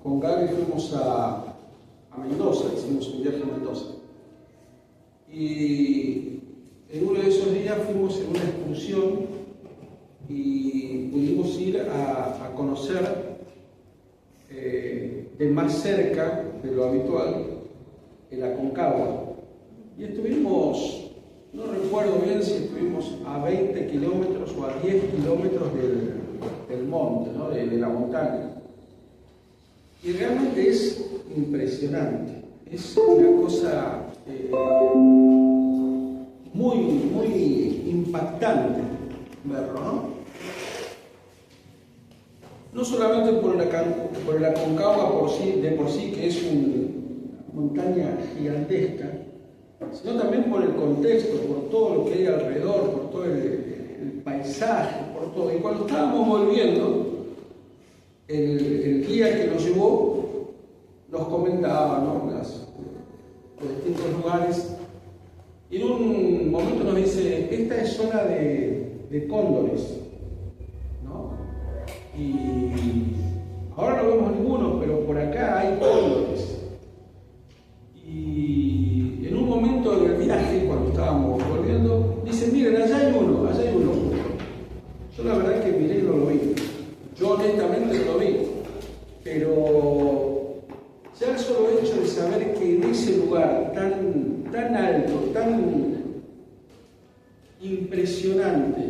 Con Gaby fuimos a Mendoza, hicimos un viaje a Mendoza. Y en uno de esos días fuimos en una excursión y pudimos ir a conocer de más cerca de lo habitual el Aconcagua. Y estuvimos, no recuerdo bien si estuvimos a 20 kilómetros o a 10 kilómetros del monte, ¿no? de la montaña. Y realmente es impresionante, es una cosa muy impactante verlo, ¿no? No solamente por el Aconcagua de por sí, que es una montaña gigantesca, sino también por el contexto, por todo lo que hay alrededor, por todo el paisaje, por todo. Y cuando estábamos volviendo, el guía que nos llevó nos comentaba, ¿no? los distintos lugares, y en un momento nos dice: esta es zona de cóndores, ¿no? Y ahora no vemos ninguno, pero por acá hay cóndores. Y en un momento del viaje, cuando estábamos volviendo, dice: miren, allá hay uno. Yo la verdad que miré y no lo vi. Yo honestamente no lo vi. Pero ya el solo hecho de saber que en ese lugar tan alto, tan impresionante,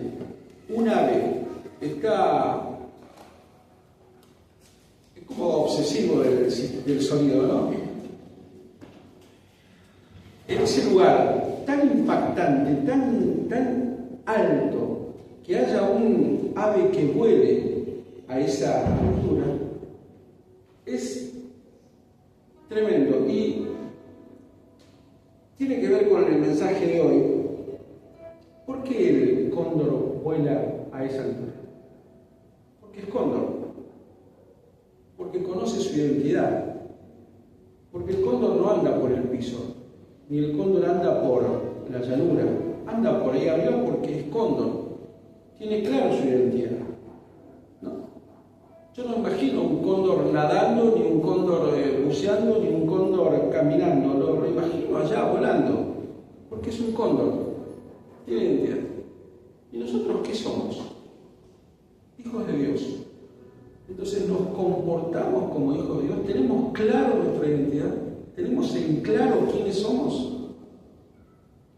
un ave está... Es como obsesivo del sonido, ¿no? En ese lugar tan impactante, tan alto, que haya un ave que vuele a esa altura, es tremendo. Y tiene que ver con el mensaje de hoy. ¿Por qué el cóndor vuela a esa altura? Porque es cóndor. Porque conoce su identidad. Porque el cóndor no anda por el piso, ni el cóndor anda por la llanura, anda por ahí arriba porque es cóndor. Tiene claro su identidad, ¿no? Yo no imagino un cóndor nadando, ni un cóndor buceando, ni un cóndor caminando. Lo imagino allá volando, porque es un cóndor. Tiene identidad. ¿Y nosotros qué somos? Hijos de Dios. Entonces nos comportamos como hijos de Dios. ¿Tenemos claro nuestra identidad? ¿Tenemos en claro quiénes somos?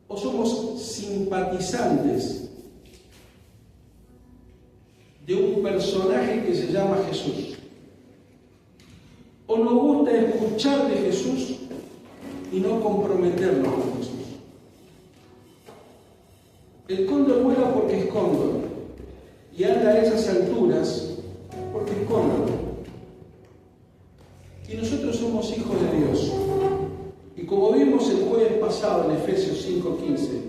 ¿O somos simpatizantes de un personaje que se llama Jesús? ¿O nos gusta escuchar de Jesús y no comprometernos con Jesús? El cóndor vuela porque es cóndor y anda a esas alturas porque es cóndor. Y nosotros somos hijos de Dios. Y como vimos el jueves pasado en Efesios 5:15,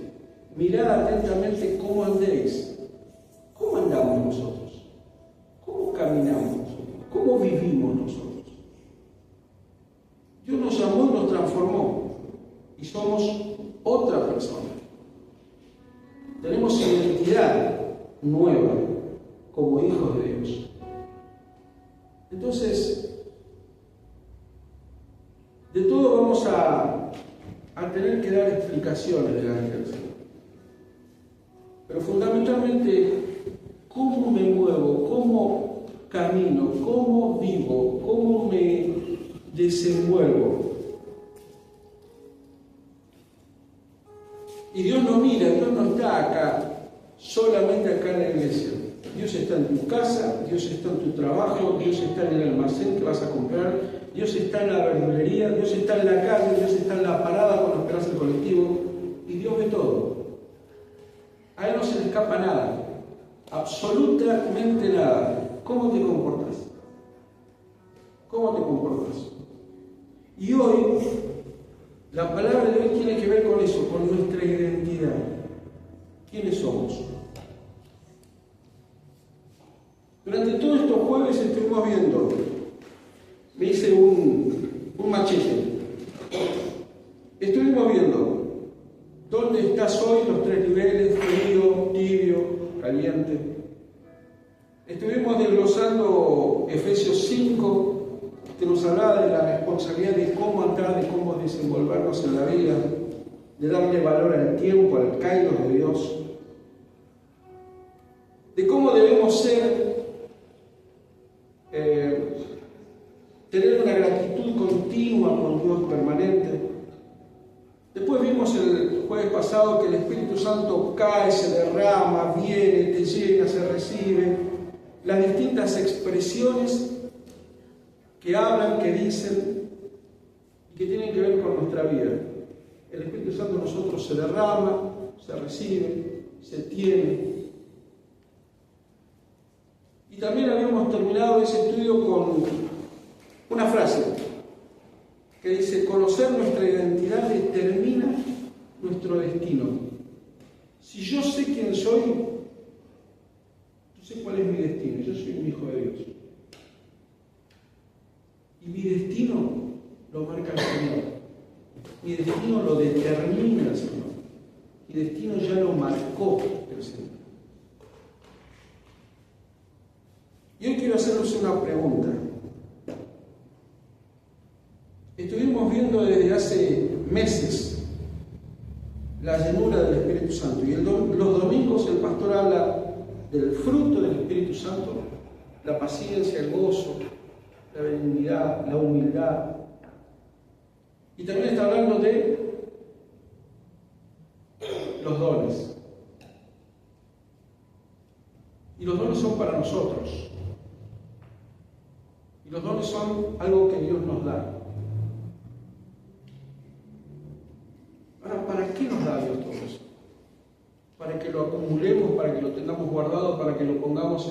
mirad atentamente cómo andéis. ¿Cómo andamos nosotros? ¿Cómo caminamos nosotros? ¿Cómo vivimos nosotros? Dios nos llamó y nos transformó. Y somos otra persona. Tenemos identidad nueva como hijos de Dios. Entonces, de todo vamos a tener que dar explicaciones delante del Señor. Pero fundamentalmente, ¿cómo me muevo? ¿Cómo camino? ¿Cómo vivo? ¿Cómo me desenvuelvo? Y Dios no mira, Dios no está acá, solamente acá en la iglesia. Dios está en tu casa, Dios está en tu trabajo, Dios está en el almacén que vas a comprar, Dios está en la verdulería, Dios está en la calle, Dios está en la parada cuando esperas el colectivo, y Dios ve todo. A Él no se le escapa nada, absolutamente nada. ¿Cómo te comportas? ¿Cómo te comportas? Y hoy, la palabra de hoy tiene que ver con eso, con nuestra identidad. ¿Quiénes somos? Durante todos estos jueves estuvimos viendo, me hice un machete, estuvimos viendo ¿Dónde estás hoy? Los tres niveles: frío, tibio, caliente. Estuvimos desglosando Efesios 5, que nos hablaba de la responsabilidad de cómo andar, de cómo desenvolvernos en la vida, de darle valor al tiempo, al kairos de Dios, de cómo debemos ser, tener una gratitud continua con Dios permanente. Después vimos el jueves pasado que el Espíritu Santo cae, se derrama, viene, te llega, se recibe. Las distintas expresiones que hablan, que dicen y que tienen que ver con nuestra vida. El Espíritu Santo en nosotros se derrama, se recibe, se tiene. Y también habíamos terminado ese estudio con una frase que dice: conocer nuestra identidad determina nuestro destino. Si yo sé quién soy, yo sé cuál es mi destino. Yo soy un hijo de Dios. Y mi destino lo marca el Señor. Mi destino lo determina el Señor. Mi destino ya lo marcó el Señor. Y hoy quiero hacerles una pregunta. Estuvimos viendo desde hace meses la llenura del Espíritu Santo. Y los domingos el pastor habla del fruto del Espíritu Santo: la paciencia, el gozo, la benignidad, la humildad. Y también está hablando de los dones. Y los dones son para nosotros. Y los dones son algo que Dios nos da. Ahora, ¿para qué nos da Dios todo eso? ¿Para que lo acumulemos, para que lo tengamos guardado, para que lo pongamos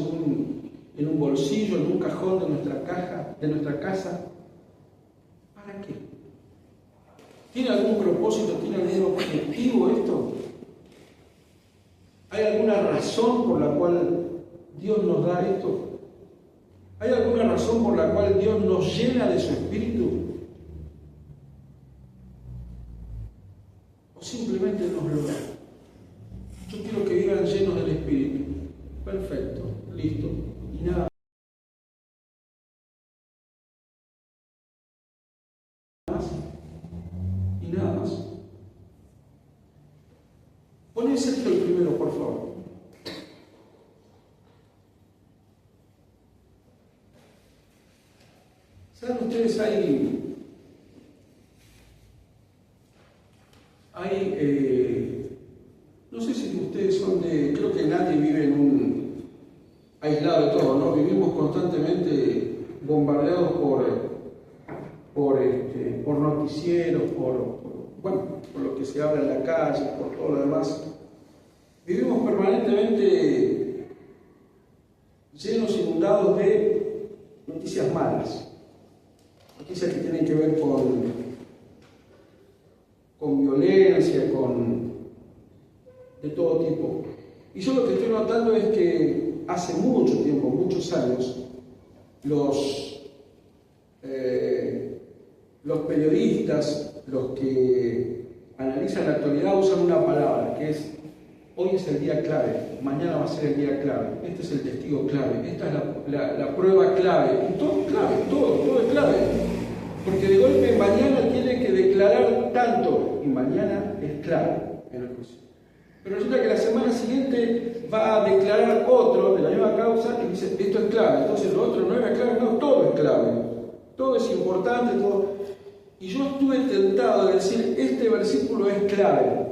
en un bolsillo, en un cajón de nuestra caja, de nuestra casa? ¿Para qué? ¿Tiene algún propósito? ¿Tiene algún objetivo esto? ¿Hay alguna razón por la cual Dios nos da esto? ¿Hay alguna razón por la cual Dios nos llena de su Espíritu? ¿O simplemente nos lo da? Yo quiero que vivan llenos del Espíritu. Perfecto, listo. Y nada más. Y nada más. Ponen Sergio el primero, por favor. ¿Saben ustedes? No sé si ustedes son creo que nadie vive aislado de todo, ¿no? Vivimos constantemente bombardeados por noticieros, por lo que se habla en la calle, por todo lo demás. Vivimos permanentemente llenos, inundados de noticias malas. Noticias que tienen que ver con violencia, de todo tipo. Y yo lo que estoy notando es que hace mucho tiempo, muchos años, los periodistas, los que analizan la actualidad, usan una palabra que es: hoy es el día clave, mañana va a ser el día clave, este es el testigo clave, esta es la prueba clave. Y todo es clave, todo es clave. Porque de golpe mañana tiene que declarar tanto, y mañana es clave en el juicio. Pero resulta que la semana siguiente va a declarar otro de la misma causa y dice: esto es clave. Entonces lo otro no era clave, no, todo es clave. Todo es importante, todo. Y yo estuve tentado de decir: este versículo es clave.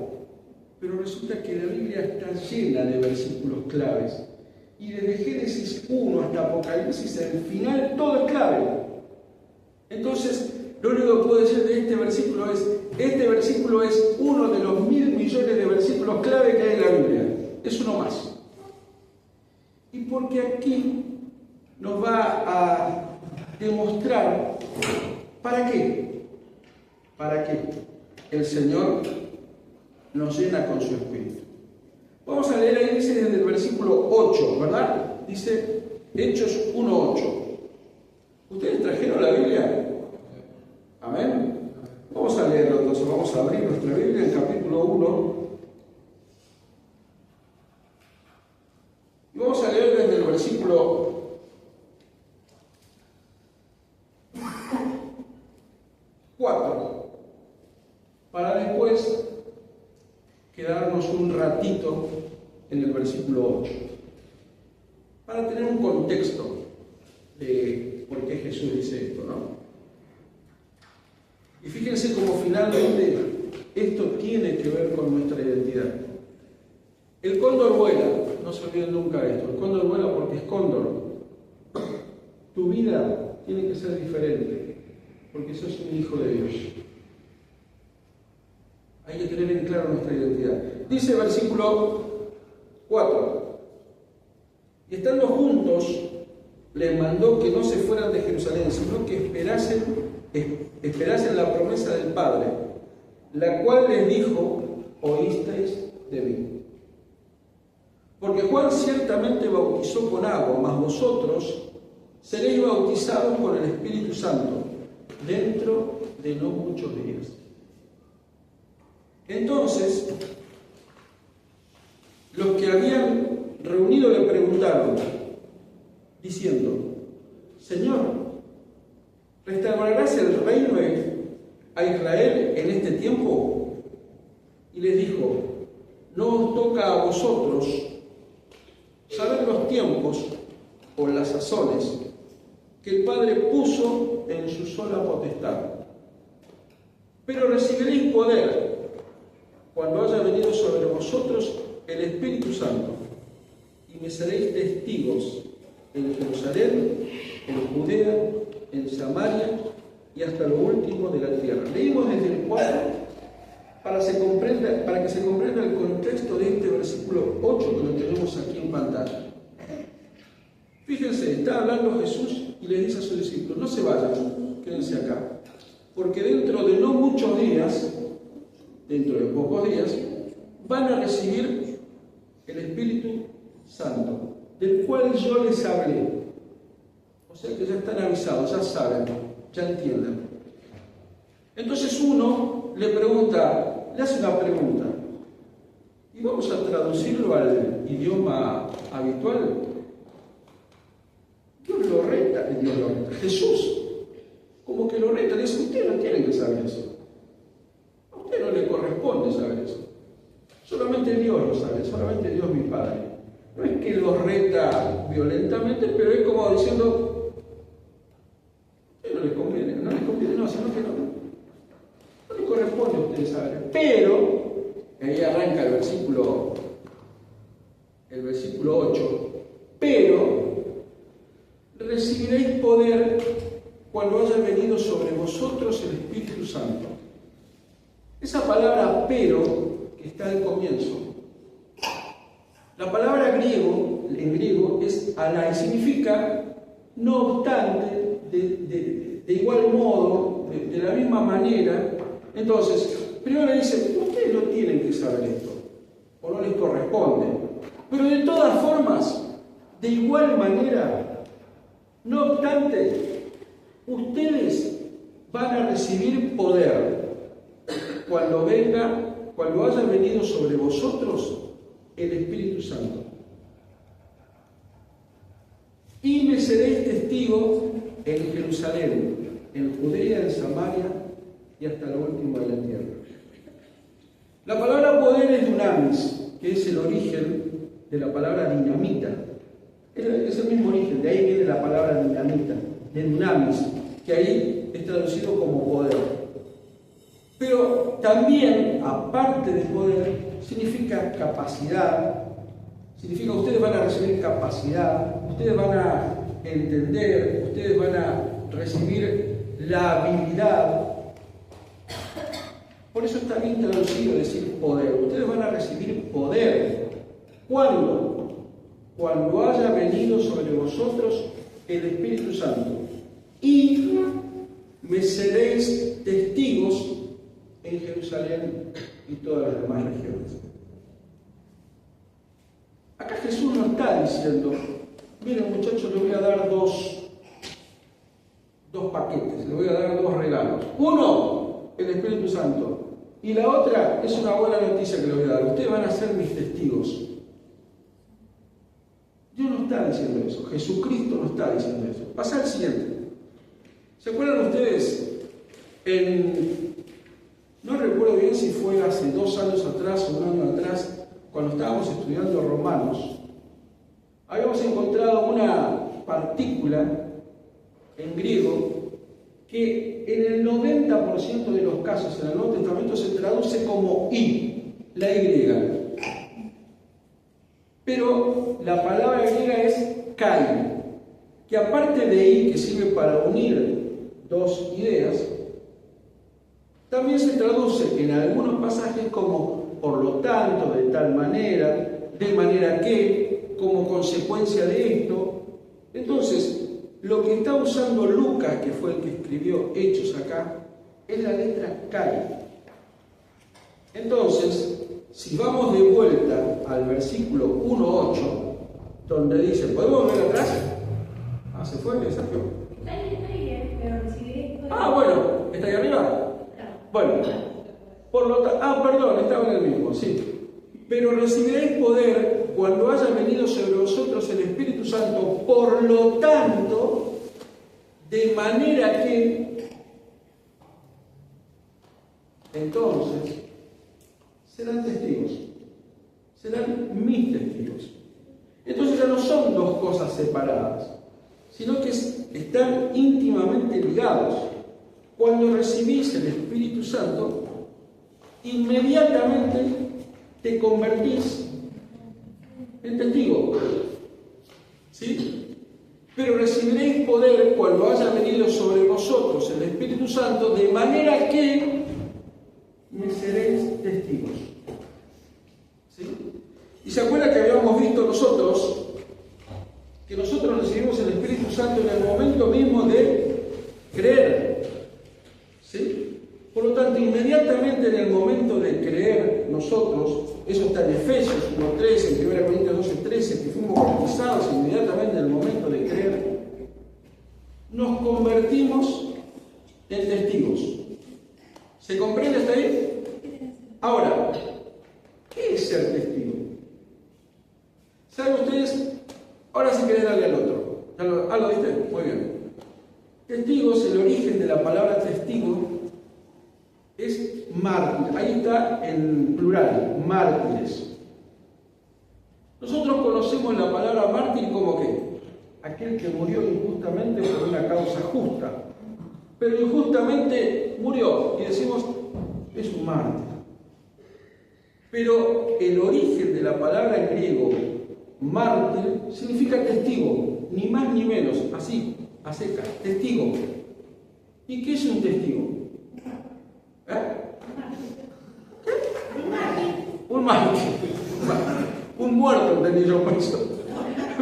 Pero resulta que la Biblia está llena de versículos claves. Y desde Génesis 1 hasta Apocalipsis, al final, todo es clave. Entonces, lo único que puedo decir de este versículo es: este versículo es uno de los 1.000 millones de versículos clave que hay en la Biblia. Es uno más. Y porque aquí nos va a demostrar para qué el Señor nos llena con su Espíritu. Vamos a leer ahí, dice desde el versículo 8, ¿verdad? Dice Hechos 1:8. ¿Ustedes trajeron la Biblia? Amén. Vamos a leerlo entonces, vamos Vamos a abrir nuestra Biblia en capítulo 1 y vamos a leer desde el versículo 4 para después quedarnos un ratito en el versículo 8 para tener un contexto de por qué Jesús dice esto, ¿no? Y fíjense cómo finalmente esto tiene que ver con nuestra identidad. El cóndor vuela, no se olviden nunca de esto, el cóndor vuela porque es cóndor. Tu vida tiene que ser diferente, porque sos un hijo de Dios. Hay que tener en claro nuestra identidad. Dice el versículo 4, y estando juntos, les mandó que no se fueran de Jerusalén, sino que esperasen la promesa del Padre, la cual les dijo: oísteis de mí. Porque Juan ciertamente bautizó con agua, mas vosotros seréis bautizados con el Espíritu Santo dentro de no muchos días. Entonces, los que habían reunido le preguntaron, diciendo: Señor, ¿restaurarás el reino a Israel en este tiempo? Y les dijo: no os toca a vosotros saber los tiempos o las sazones que el Padre puso en su sola potestad. Pero recibiréis poder cuando haya venido sobre vosotros el Espíritu Santo, y me seréis testigos en Jerusalén, en Judea, en Samaria y hasta lo último de la tierra. Leímos desde el 4 para que se comprenda el contexto de este versículo 8 que lo tenemos aquí en pantalla. Fíjense, está hablando Jesús y le dice a sus discípulos: no se vayan, quédense acá, porque dentro de no muchos días, dentro de pocos días, van a recibir el Espíritu Santo, del cual yo les hablé. O sea que ya están avisados, ya saben, ya entienden. Entonces uno le hace una pregunta, y vamos a traducirlo al idioma habitual. Jesús, como que lo reta, le dice: ustedes no tienen que saber eso. A usted no le corresponde saber eso. Solamente Dios lo sabe, solamente Dios mi Padre. No es que los reta violentamente, pero es como diciendo: no les conviene, sino que no les corresponde a ustedes saber. Pero, ahí arranca el versículo 8, pero recibiréis poder cuando haya venido sobre vosotros el Espíritu Santo. Esa palabra pero, que está al comienzo, la palabra en griego es alai, significa no obstante, de igual modo, de la misma manera. Entonces, primero le dice: ustedes no tienen que saber esto, o no les corresponde, pero de todas formas, de igual manera, no obstante, ustedes van a recibir poder cuando haya venido sobre vosotros el Espíritu Santo. Y me seréis testigos en Jerusalén, en Judea, en Samaria y hasta lo último de la tierra. La palabra poder es dunamis, que es el origen de la palabra dinamita. Es el mismo origen, de ahí viene la palabra dinamita, de dunamis, que ahí es traducido como poder. Pero también, aparte de poder, significa capacidad. Significa que ustedes van a recibir capacidad, ustedes van a entender, ustedes van a recibir la habilidad. Por eso está bien traducido decir poder. Ustedes van a recibir poder. ¿Cuándo? Cuando haya venido sobre vosotros el Espíritu Santo. Y me seréis testigos en Jerusalén y todas las demás regiones. Acá Jesús no está diciendo: miren muchachos, les voy a dar dos paquetes, les voy a dar dos regalos. Uno, el Espíritu Santo, Y la otra es una buena noticia que les voy a dar. Ustedes van a ser mis testigos. Dios no está diciendo eso. Jesucristo no está diciendo eso. Pasa al siguiente. ¿Se acuerdan ustedes? No recuerdo bien si fue hace 2 años atrás o 1 año atrás, cuando estábamos estudiando Romanos, habíamos encontrado una partícula en griego que en el 90% de los casos en el Nuevo Testamento se traduce como I, la Y. Pero la palabra griega es kai, que aparte de I, que sirve para unir dos ideas, también se traduce en algunos pasajes como por lo tanto, de tal manera, de manera que, como consecuencia de esto. Entonces, lo que está usando Lucas, que fue el que escribió Hechos acá, es la letra Kai. Entonces, si vamos de vuelta al versículo 1.8, donde dice, ¿podemos ver atrás? Ah, ¿se fue, Sergio? Está bien, pero recibiré. Ah, bueno, ¿está ahí arriba? Bueno, por lo tanto, perdón, estaba en el mismo, sí. Pero recibiréis poder cuando haya venido sobre vosotros el Espíritu Santo, por lo tanto, de manera que entonces serán testigos, serán mis testigos. Entonces ya no son dos cosas separadas, sino que están íntimamente ligados. Cuando recibís el Espíritu Santo, inmediatamente te convertís en testigo. ¿Sí? Pero recibiréis poder cuando haya venido sobre vosotros el Espíritu Santo, de manera que me seréis testigos. ¿Sí? Y se acuerda que habíamos visto nosotros que nosotros recibimos el Espíritu Santo en el momento mismo de creer. ¿Sí? Por lo tanto, inmediatamente en el momento de creer nosotros, eso está en Efesios 1.13, en 1 Corintios 12.13, que fuimos bautizados inmediatamente en el momento de creer, nos convertimos en testigos. ¿Se comprende hasta ahí? Ahora, ¿qué es ser testigo? ¿Saben ustedes? Ahora sí querés darle al otro. ¿Lo viste? Muy bien. Testigos, el origen de la palabra testigo es mártir. Ahí está en plural, mártires. Nosotros conocemos la palabra mártir como ¿qué? Aquel que murió injustamente por una causa justa. Pero injustamente murió y decimos, es un mártir. Pero el origen de la palabra en griego, mártir, significa testigo, ni más ni menos, así, a seca, testigo. ¿Y qué es un testigo? Un mártir. Un muerto, entendí yo por eso.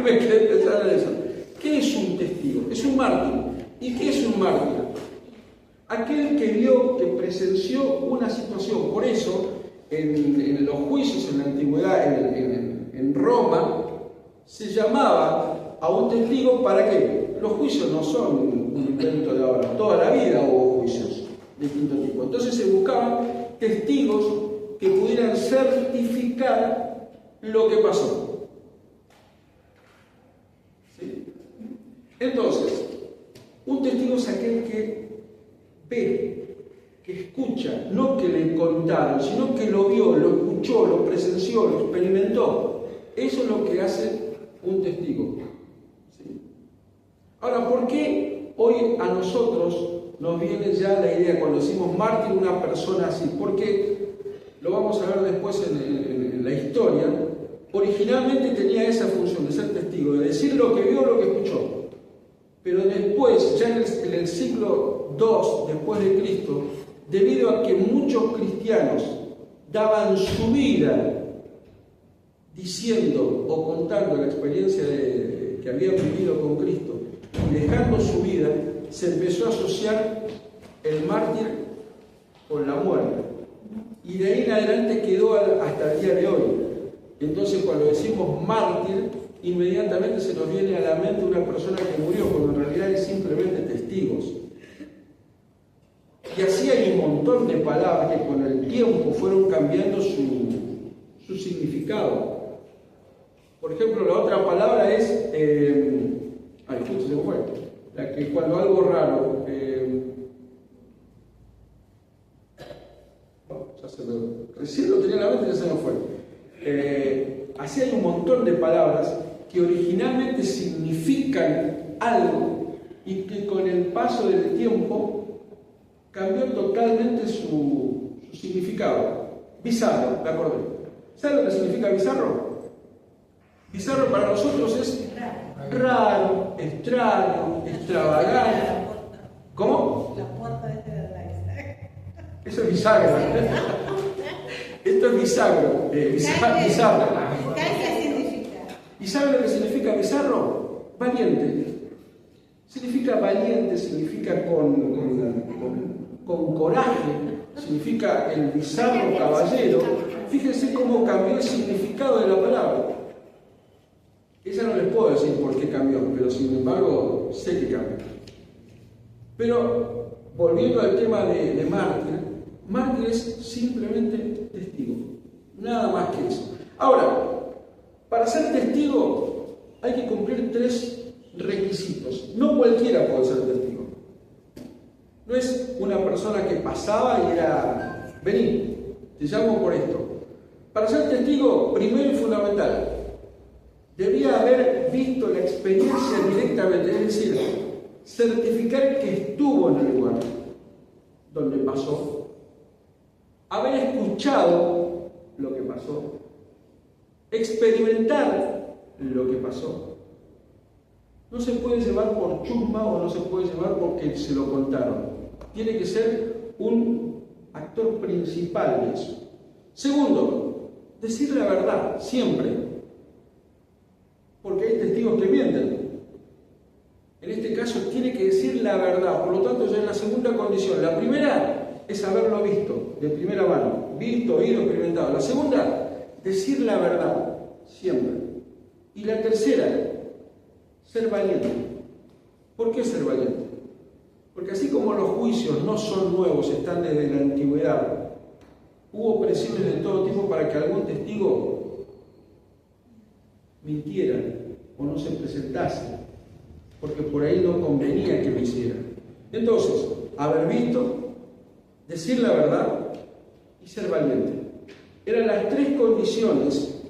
Me quedé pensando en eso. ¿Qué es un testigo? Es un mártir. ¿Y qué es un mártir? Aquel que vio, que presenció una situación. Por eso, en los juicios en la antigüedad, en Roma, se llamaba a un testigo para qué. Los juicios no son un invento de ahora. Toda la vida hubo juicios de distinto tipo. Entonces se buscaban testigos que pudieran certificar lo que pasó. ¿Sí? Entonces, un testigo es aquel que ve, que escucha, no que le contaron, sino que lo vio, lo escuchó, lo presenció, lo experimentó. Eso es lo que hace un testigo. ¿Sí? Ahora, ¿por qué hoy a nosotros nos viene ya la idea, cuando decimos mártir, una persona así? Porque, lo vamos a ver después en la historia, originalmente tenía esa función de ser testigo, de decir lo que vio, lo que escuchó. Pero después, ya en el siglo II después de Cristo, debido a que muchos cristianos daban su vida diciendo o contando la experiencia que habían vivido con Cristo y dejando su vida, se empezó a asociar el mártir con la muerte. Y de ahí en adelante quedó hasta el día de hoy. Entonces, cuando decimos mártir, inmediatamente se nos viene a la mente una persona que murió, cuando en realidad es simplemente testigos. Y así hay un montón de palabras que con el tiempo fueron cambiando su significado. Por ejemplo, la otra palabra es, justo se me fue, la que cuando algo raro, recién lo tenía en la mente y ya se me fue. Así hay un montón de palabras que originalmente significan algo y que con el paso del tiempo cambió totalmente su significado. Bizarro, ¿de acuerdo? ¿Sabe lo que significa bizarro? Bizarro para nosotros es raro, extraño, extravagante. ¿Cómo? La puerta de la Eso es bisagro. Esto es bisagro. Bizarro. ¿Qué significa? ¿Y sabe lo que significa bizarro? Valiente. Significa valiente, significa con coraje, significa el bizarro caballero. Fíjense cómo cambió el significado de la palabra. Esa no les puedo decir por qué cambió, pero sin embargo sé que cambió. Pero volviendo al tema de mártir, mártir es simplemente testigo, nada más que eso. Ahora, para ser testigo hay que cumplir 3 requisitos. No cualquiera puede ser testigo. No es una persona que pasaba y era, vení, te llamo por esto. Para ser testigo, primero y fundamental, debía haber visto la experiencia directamente, es decir, certificar que estuvo en el lugar donde pasó, haber escuchado lo que pasó, experimentar lo que pasó. No se puede llevar por chusma o no se puede llevar porque se lo contaron. Tiene que ser un actor principal de eso. Segundo, decir la verdad, siempre. Porque hay testigos que mienten. En este caso tiene que decir la verdad. Por lo tanto, ya es la segunda condición. La primera es haberlo visto de primera mano. Visto, oído, experimentado. La segunda, decir la verdad, siempre. Y la tercera, ser valiente. ¿Por qué ser valiente? Porque así como los juicios no son nuevos, están desde la antigüedad, hubo presiones de todo tipo para que algún testigo mintiera o no se presentase, porque por ahí no convenía que lo hiciera. Entonces, haber visto, decir la verdad y ser valiente. Eran las 3 condiciones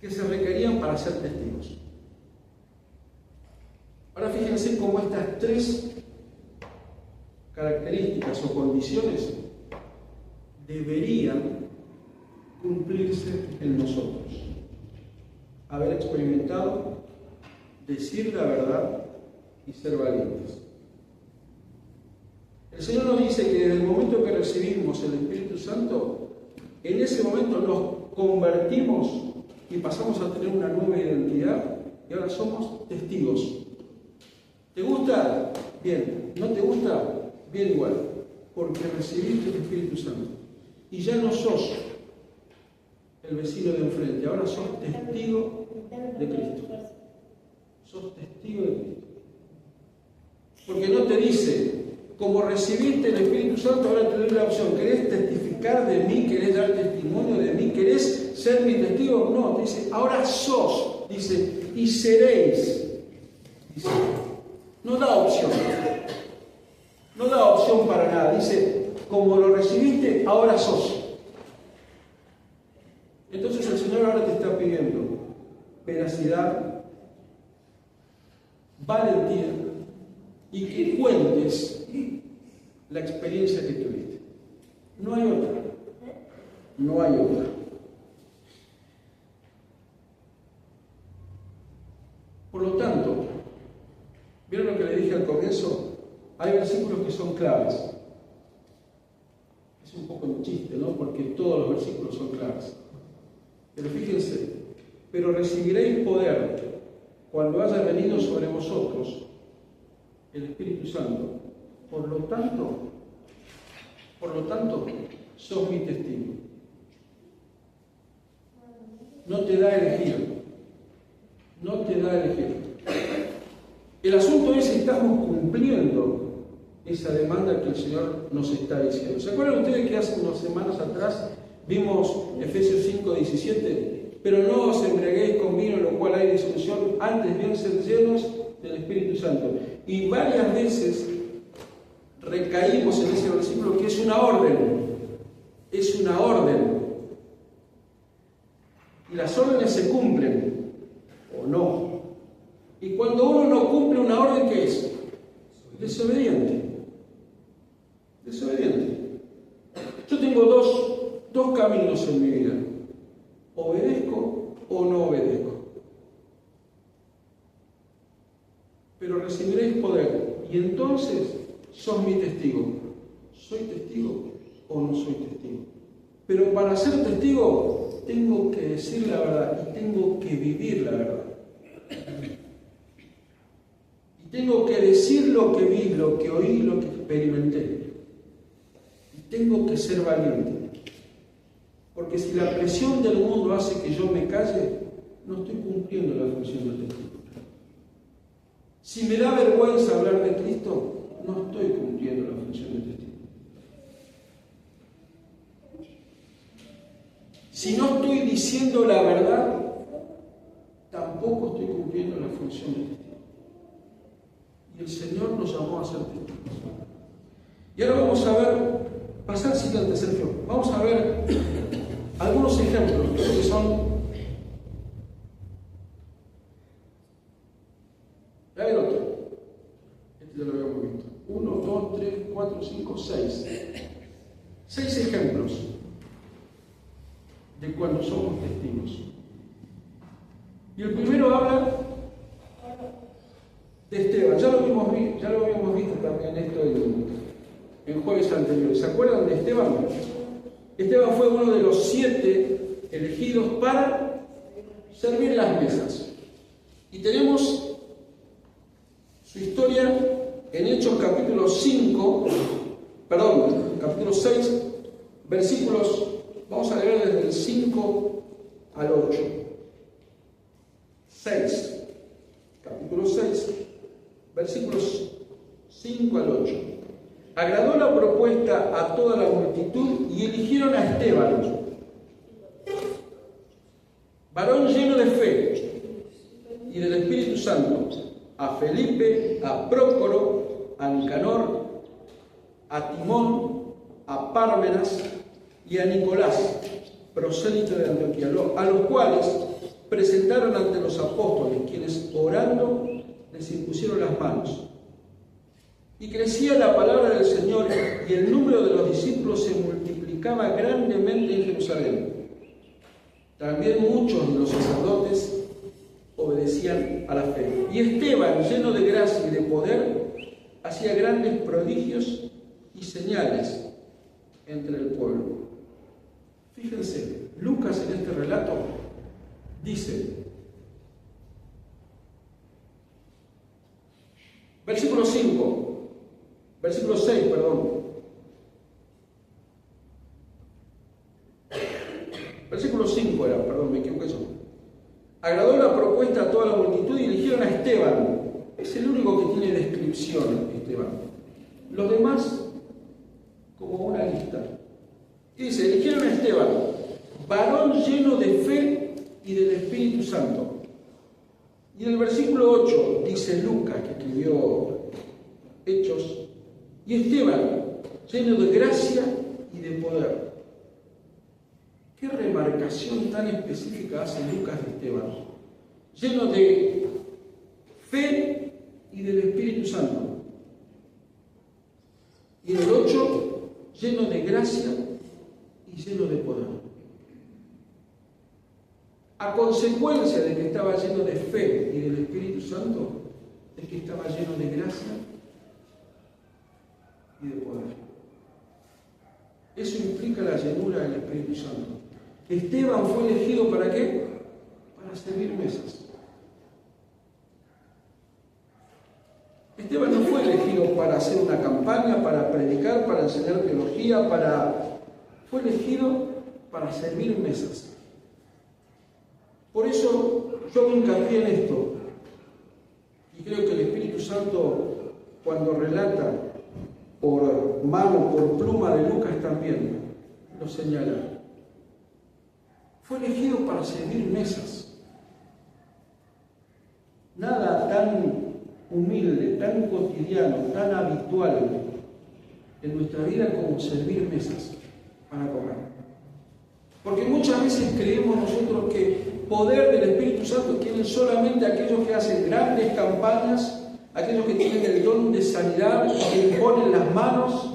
que se requerían para ser testigos. Ahora fíjense cómo estas 3 características o condiciones deberían cumplirse en nosotros. Haber experimentado, decir la verdad y ser valientes. El Señor nos dice que desde el momento que recibimos el Espíritu Santo, en ese momento nos convertimos y pasamos a tener una nueva identidad y ahora somos testigos. ¿Te gusta? Bien. ¿No te gusta? Bien igual. Porque recibiste el Espíritu Santo. Y ya no sos el vecino de enfrente, ahora sos testigo de Cristo. Sos testigo de Cristo. Porque no te dice, como recibiste el Espíritu Santo, ahora te doy la opción, ¿querés testificar de mí? ¿Querés dar testimonio de mí? ¿Querés ser mi testigo? No, te dice, ahora sos, dice, y seréis. Dice, no da opción. No da opción para nada. Dice, como lo recibiste, ahora sos. Entonces el Señor ahora te está pidiendo veracidad, valentía y que cuentes la experiencia que tuviste. No hay otra. No hay otra. Por lo tanto, ¿vieron lo que le dije al comienzo? Hay versículos que son claves. Es un poco un chiste, ¿no? Porque todos los versículos son claves. Pero fíjense, pero recibiréis poder cuando haya venido sobre vosotros el Espíritu Santo. Por lo tanto, sos mi testigo. No te da a elegir. No te da a elegir. El asunto es si estamos cumpliendo esa demanda que el Señor nos está diciendo. ¿Se acuerdan ustedes que hace unas semanas atrás vimos Efesios 5:17? Pero no os embriaguéis con vino, en lo cual hay disolución, antes bien ser llenos del Espíritu Santo. Y varias veces recaímos en ese versículo que es una orden. Es una orden. Y las órdenes se cumplen o no. Y cuando uno no cumple una orden, ¿qué es? Desobediente. Desobediente. Yo tengo dos caminos en mi vida. ¿Obedezco o no obedezco? Pero recibiréis poder. Y entonces sos mi testigo. ¿Soy testigo o no soy testigo? Pero para ser testigo tengo que decir la verdad y tengo que vivir la verdad. Y tengo que decir lo que vi, lo que oí, lo que experimenté. Y tengo que ser valiente. Porque si la presión del mundo hace que yo me calle, no estoy cumpliendo la función del testigo. Si me da vergüenza hablar de Cristo, no estoy cumpliendo la función del testigo. Si no estoy diciendo la verdad, tampoco estoy cumpliendo la función del testigo. Y el Señor nos llamó a ser testigos. Y ahora vamos a ver, pasar al siguiente, Sergio, vamos a ver algunos ejemplos que son... A ver otro. Este ya lo habíamos visto. 1, 2, 3, 4, 5, 6. 6 ejemplos de cuando somos testigos. Y el primero habla de Esteban. Ya lo habíamos visto también esto en jueves anteriores. ¿Se acuerdan de Esteban? Esteban fue uno de los 7 elegidos para servir las mesas. Y tenemos su historia en Hechos capítulo 6, versículos, vamos a leer desde el 5 al 8. 6, capítulo 6, versículos 5 al 8. Agradó la propuesta a toda la multitud y eligieron a Esteban, varón lleno de fe y del Espíritu Santo, a Felipe, a Prócoro, a Nicanor, a Timón, a Pármenas y a Nicolás, prosélito de Antioquía, a los cuales presentaron ante los apóstoles, quienes orando les impusieron las manos. Y crecía la palabra del Señor y el número de los discípulos se multiplicaba grandemente en Jerusalén. También muchos de los sacerdotes obedecían a la fe. Y Esteban, lleno de gracia y de poder, hacía grandes prodigios y señales entre el pueblo. Fíjense, Lucas en este relato dice, versículo 6, Versículo 5 era, me equivoqué eso. Agradó la propuesta a toda la multitud y eligieron a Esteban. Es el único que tiene descripción, Esteban. Los demás, como una lista. Y dice, eligieron a Esteban, varón lleno de fe y del Espíritu Santo. Y en el versículo 8 dice Lucas, que escribió Hechos, y Esteban, lleno de gracia y de poder. ¿Qué remarcación tan específica hace Lucas de Esteban? Lleno de fe y del Espíritu Santo. Y en el 8, lleno de gracia y lleno de poder. A consecuencia de que estaba lleno de fe y del Espíritu Santo, es que estaba lleno de gracia y de poder. Eso implica la llenura del Espíritu Santo. Esteban fue elegido ¿para qué? Para servir mesas. Esteban no fue elegido para hacer una campaña, para predicar, para enseñar teología, fue elegido para servir mesas. Por eso yo me hincapié en esto. Y creo que el Espíritu Santo, cuando relata por mano, por pluma de Lucas también lo señala. Fue elegido para servir mesas. Nada tan humilde, tan cotidiano, tan habitual en nuestra vida como servir mesas para comer. Porque muchas veces creemos nosotros que poder del Espíritu Santo tienen solamente aquellos que hacen grandes campañas, aquellos que tienen el don de sanidad, que imponen las manos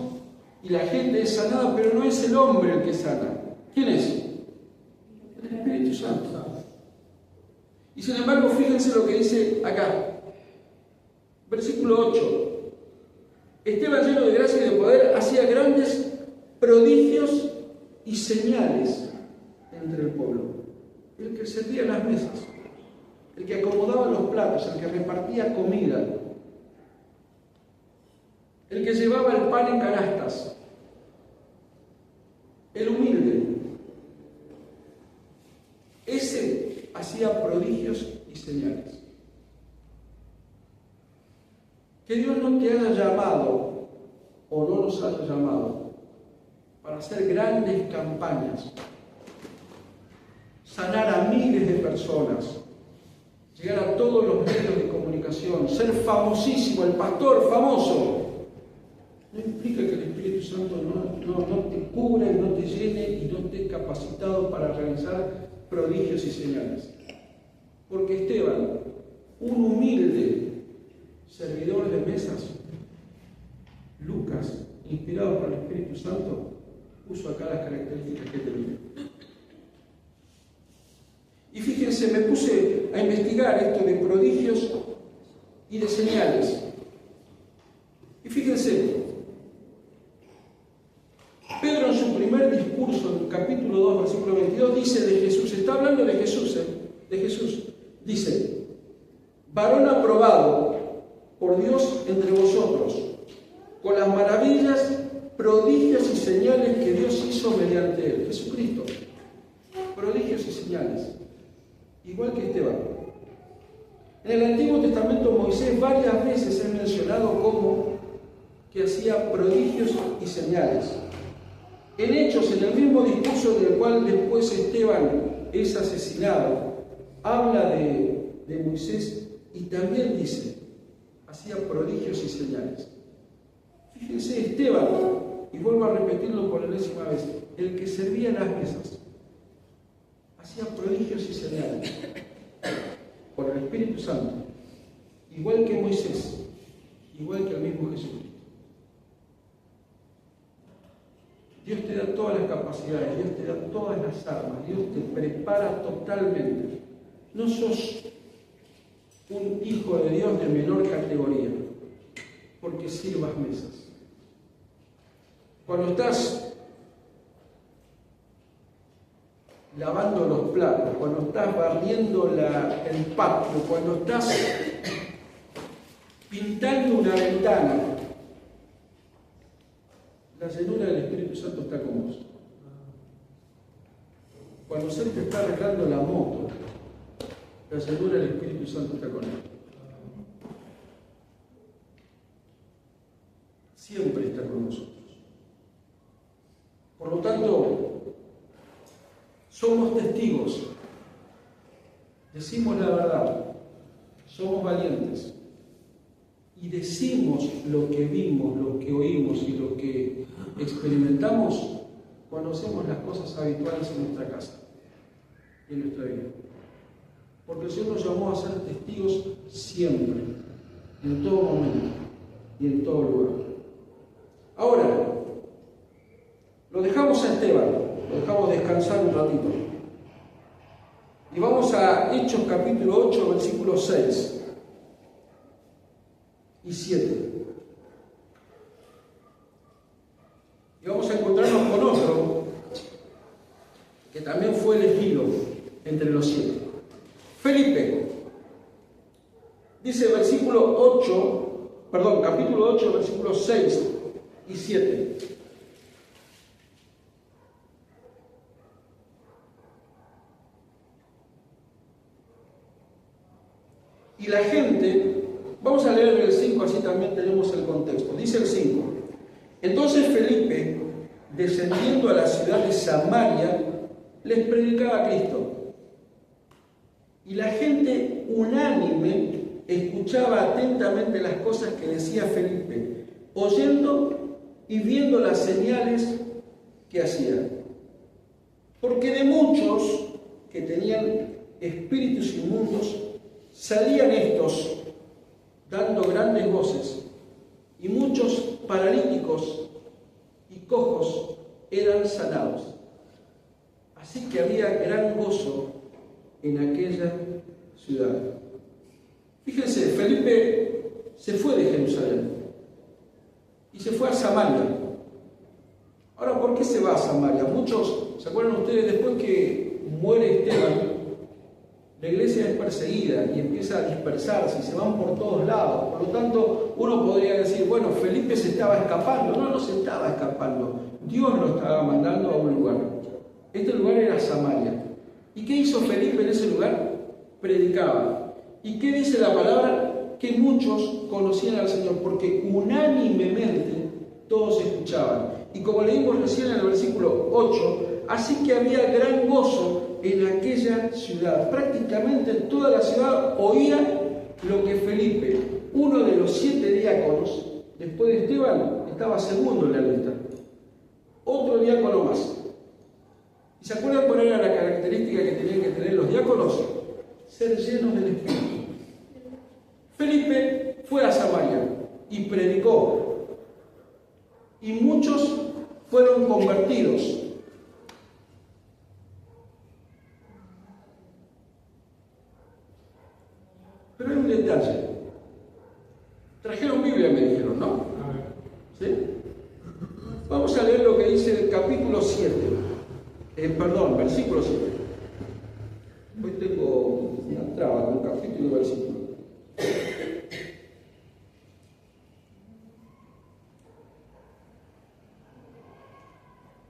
y la gente es sanada, pero no es el hombre el que sana. ¿Quién es? El Espíritu Santo. Y sin embargo, fíjense lo que dice acá. Versículo 8. Esteban, lleno de gracia y de poder, hacía grandes prodigios y señales entre el pueblo. El que servía las mesas, el que acomodaba los platos, el que repartía comida, el que llevaba el pan en canastas, el humilde. Ese hacía prodigios y señales. Que Dios no te haya llamado o no nos haya llamado para hacer grandes campañas, sanar a miles de personas, llegar a todos los medios de comunicación, ser famosísimo, el pastor famoso. No implica que el Espíritu Santo no te cubra y no te llene y no esté capacitado para realizar prodigios y señales. Porque Esteban, un humilde servidor de mesas, Lucas, inspirado por el Espíritu Santo, puso acá las características que tenía. Y fíjense, me puse a investigar esto de prodigios y de señales. Y fíjense, Pedro en su primer discurso, en el capítulo 2, versículo 22, dice de Jesús, está hablando de Jesús, dice, varón aprobado por Dios entre vosotros, con las maravillas, prodigios y señales que Dios hizo mediante él, Jesucristo. Prodigios y señales, igual que Esteban. En el Antiguo Testamento Moisés varias veces es mencionado como que hacía prodigios y señales. En Hechos, en el mismo discurso del cual después Esteban es asesinado, habla de Moisés y también dice, hacía prodigios y señales. Fíjense, Esteban, y vuelvo a repetirlo por enésima vez, el que servía las mesas, hacía prodigios y señales por el Espíritu Santo, igual que Moisés, igual que el mismo Jesucristo. Dios te da todas las capacidades, Dios te da todas las armas, Dios te prepara totalmente. No sos un hijo de Dios de menor categoría, porque sirvas mesas. Cuando estás lavando los platos, cuando estás barriendo el patio, cuando estás pintando una ventana, la llenura del Espíritu Santo está con vos. Cuando se te está arreglando la moto, la llenura del Espíritu Santo está con él. Siempre está con nosotros. Por lo tanto, somos testigos, decimos la verdad, somos valientes y decimos lo que vimos, lo que oímos y lo que experimentamos cuando hacemos las cosas habituales en nuestra casa y en nuestra vida. Porque el Señor nos llamó a ser testigos siempre, en todo momento y en todo lugar. Ahora, lo dejamos a Esteban, lo dejamos descansar un ratito. Y vamos a Hechos capítulo 8, versículos 6 y 7. Y vamos a encontrarnos con otro que también fue elegido entre los 7. Felipe. Dice capítulo 8, versículos 6 y 7. Y la gente, vamos a leer el 5, así también tenemos el contexto. Dice el 5, Entonces Felipe, descendiendo a la ciudad de Samaria, les predicaba a Cristo. Y la gente unánime escuchaba atentamente las cosas que decía Felipe, oyendo y viendo las señales que hacía. Porque de muchos que tenían espíritus inmundos, salían estos dando grandes voces, y muchos paralíticos y cojos eran sanados. Así que había gran gozo en aquella ciudad. Fíjense, Felipe se fue de Jerusalén y se fue a Samaria. Ahora, ¿por qué se va a Samaria? Muchos, ¿se acuerdan ustedes? Después que muere Esteban, la iglesia es perseguida y empieza a dispersarse y se van por todos lados. Por lo tanto, uno podría decir, bueno, Felipe se estaba escapando. No, no se estaba escapando. Dios lo estaba mandando a un lugar. Este lugar era Samaria. ¿Y qué hizo Felipe en ese lugar? Predicaba. ¿Y qué dice la palabra? Que muchos conocían al Señor, porque unánimemente todos escuchaban. Y como leímos recién en el versículo 8, así que había gran gozo en aquella ciudad. Prácticamente toda la ciudad oía lo que Felipe, uno de los 7 diáconos, después de Esteban, estaba segundo en la lista. Otro diácono más. ¿Y se acuerdan cuál era la característica que tenían que tener los diáconos? Ser llenos del Espíritu. Felipe fue a Samaria y predicó. Y muchos fueron convertidos. Pero hay un detalle. Trajeron Biblia, me dijeron, ¿no? ¿Sí? Vamos a leer lo que dice el capítulo 7. Versículo 7. Hoy tengo una traba con capítulo y versículo.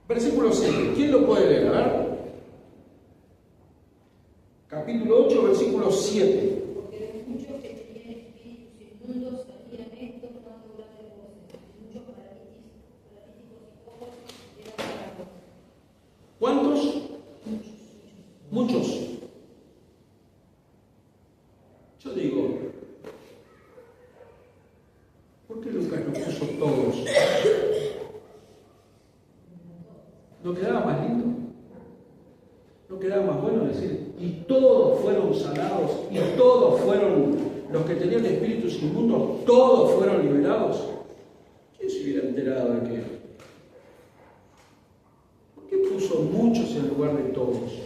Versículo 7. ¿Quién lo puede leer? A ver. Capítulo 8, versículo 7. Porque de muchos que tenían espíritus inmundos salían estos dando grandes voces, y muchos paralíticos y cojos eran sanados. ¿Cuántos? Muchos. Yo digo, ¿por qué Lucas no puso todos? ¿No quedaba más lindo? ¿No quedaba más bueno decir, y todos fueron sanados, y todos fueron, los que tenían espíritus inmundos, todos fueron liberados? ¿Quién se hubiera enterado de aquello? ¿Por qué puso muchos en lugar de todos?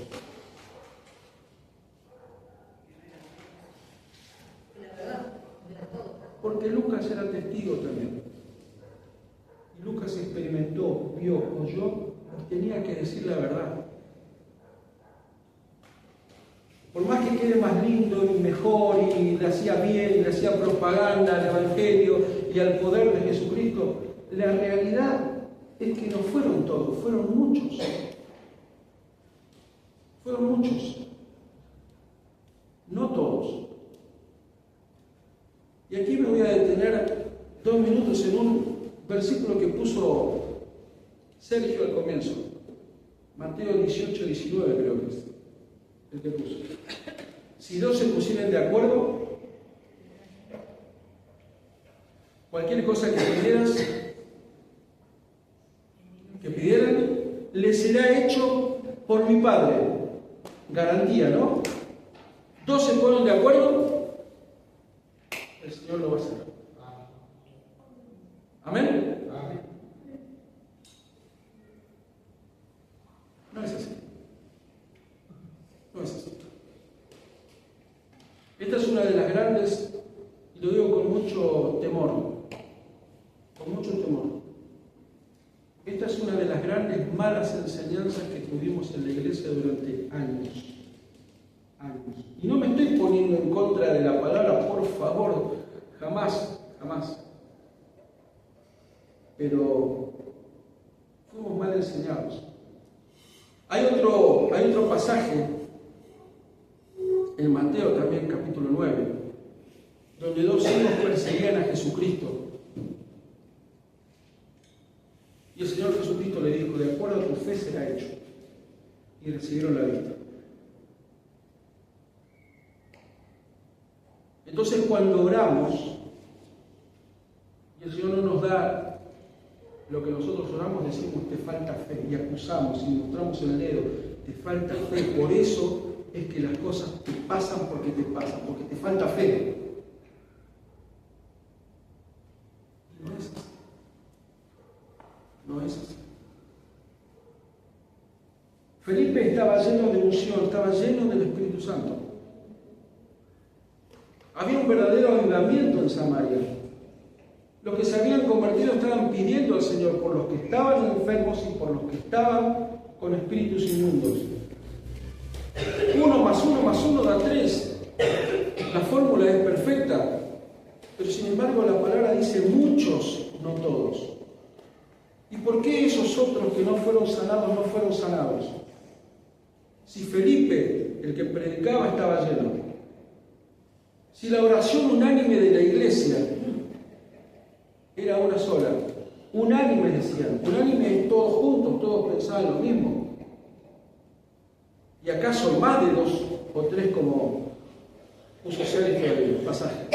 Porque Lucas era testigo también. Y Lucas experimentó, vio, oyó, y tenía que decir la verdad. Por más que quede más lindo y mejor, y le hacía bien, y le hacía propaganda al Evangelio y al poder de Jesucristo, la realidad es que no fueron todos, fueron muchos. Fueron muchos. No todos. Y aquí me voy a detener 2 minutos en un versículo que puso Sergio al comienzo. Mateo 18, 19 creo que es el que puso. Si 2 se pusieran de acuerdo, cualquier cosa que pidieran, les será hecho por mi Padre. Garantía, ¿no? 2 se ponen de acuerdo, el Señor lo va a hacer. ¿Amén? Amén. No es así. No es así. Esta es una de las grandes, y lo digo con mucho temor, esta es una de las grandes malas enseñanzas que tuvimos en la iglesia durante años. Y no me estoy poniendo en contra de la palabra, por favor, jamás. Pero fuimos mal enseñados. Hay otro pasaje en Mateo también, capítulo 9, donde 2 hijos perseguían a Jesucristo. Y el Señor Jesucristo le dijo, de acuerdo a tu fe será hecho. Y recibieron la vista. Entonces cuando oramos, y el Señor no nos da lo que nosotros oramos, decimos, te falta fe, y acusamos y mostramos el dedo, te falta fe. Por eso es que las cosas te pasan porque te falta fe. No es así. No es así. Felipe estaba lleno de unción, estaba lleno del Espíritu Santo. Había un verdadero avivamiento en Samaria. Los que se habían convertido estaban pidiendo al Señor por los que estaban enfermos y por los que estaban con espíritus inmundos. 1 más 1 más 1 da 3. La fórmula es perfecta. Pero sin embargo la palabra dice muchos, no todos. ¿Y por qué esos otros que no fueron sanados no fueron sanados? Si Felipe, el que predicaba, estaba lleno. Si la oración unánime de la iglesia era una sola, unánime decían, unánime todos juntos, todos pensaban lo mismo. ¿Y acaso más de 2 o 3 como puso Sergio el pasaje?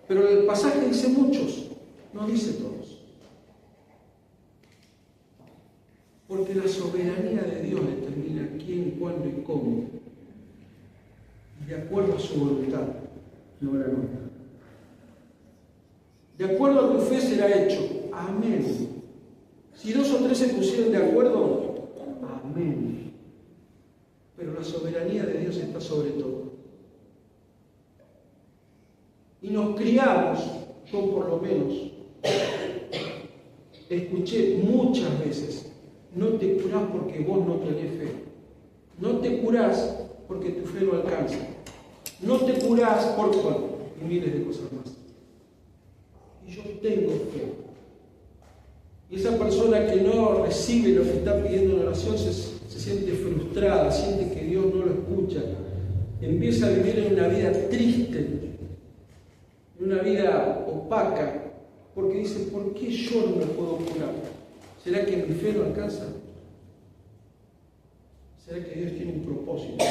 Pero el pasaje dice muchos, no dice todos. Porque la soberanía de Dios determina quién, cuándo y cómo. Y de acuerdo a su voluntad, no la nuestra. De acuerdo a tu fe será hecho. Amén. Si 2 o 3 se pusieron de acuerdo, amén. Pero la soberanía de Dios está sobre todo. Y nos criamos, yo por lo menos, escuché muchas veces, no te curás porque vos no tenés fe. No te curás porque tu fe no alcanza. No te curás por y miles de cosas más. Y yo tengo fe. Y esa persona que no recibe lo que está pidiendo en oración se siente frustrada, siente que Dios no lo escucha. Empieza a vivir en una vida triste, en una vida opaca, porque dice, ¿por qué yo no me puedo curar? ¿Será que mi fe no alcanza? ¿Será que Dios tiene un propósito?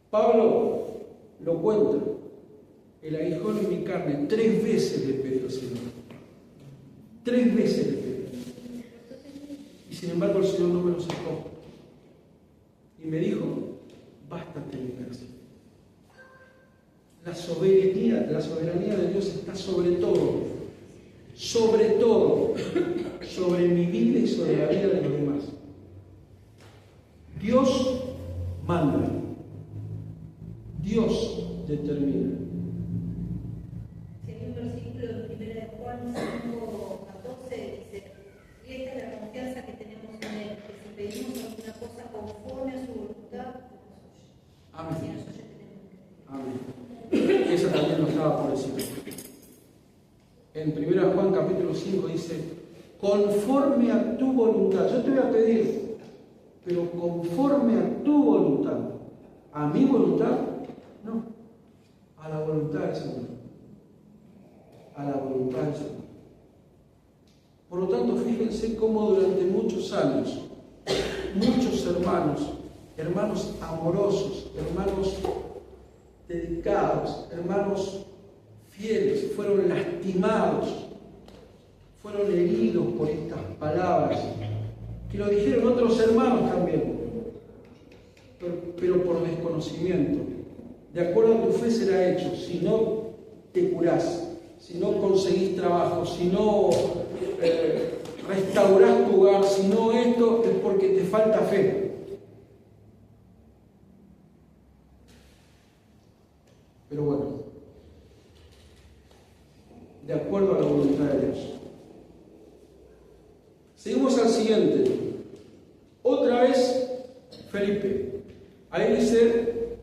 Pablo lo cuenta. El aguijón en mi carne, 3 veces le pedí al Señor. 3 veces le pedí. Y sin embargo el Señor no me lo sacó. Y me dijo, bástate mi gracia. La soberanía de Dios está sobre todo. Sobre todo. Sobre mi vida y sobre la vida de los demás. Dios manda. Dios determina. Hay un versículo de 1 de Juan 5:14 dice, y esta es la confianza que tenemos en Él, que si pedimos alguna cosa conforme a su voluntad, nos oye. Amén. Si nos oye, tenemos que pedir. Amén. Y esa también lo estaba por decir. En 1 Juan capítulo 5 dice, conforme a tu voluntad. Yo te voy a pedir, pero conforme a tu voluntad. ¿A mi voluntad? No. A la voluntad del Señor. A la voluntad del Señor. Por lo tanto, fíjense cómo durante muchos años, muchos hermanos amorosos, hermanos dedicados, hermanos fieles, fueron lastimados, fueron heridos por estas palabras, que lo dijeron otros hermanos también, pero por desconocimiento. De acuerdo a tu fe será hecho. Si no te curás, si no conseguís trabajo, si no restaurás tu hogar, si no esto, es porque te falta fe. Pero bueno, de acuerdo a la voluntad de Dios. Seguimos al siguiente. Otra vez, Felipe. Ahí dice,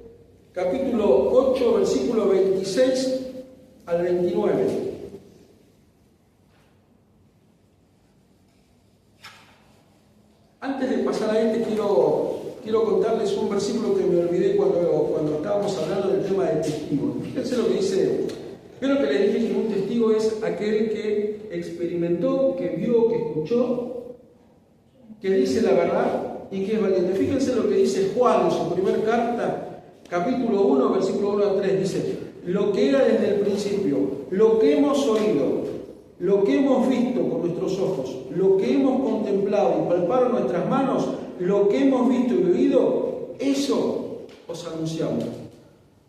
capítulo 8, versículo 26 al 29. Antes de pasar a quiero contarles un versículo que me olvidé cuando estábamos hablando del tema de testigos. Fíjense lo que dice Pero que les dije que un testigo es aquel que experimentó, que vio, que escuchó, que dice la verdad y que es valiente. Fíjense lo que dice Juan en su primera carta, capítulo 1, versículo 1 a 3. Dice, lo que era desde el principio, lo que hemos oído, lo que hemos visto con nuestros ojos, lo que hemos contemplado y palparon nuestras manos, lo que hemos visto y oído, eso os anunciamos.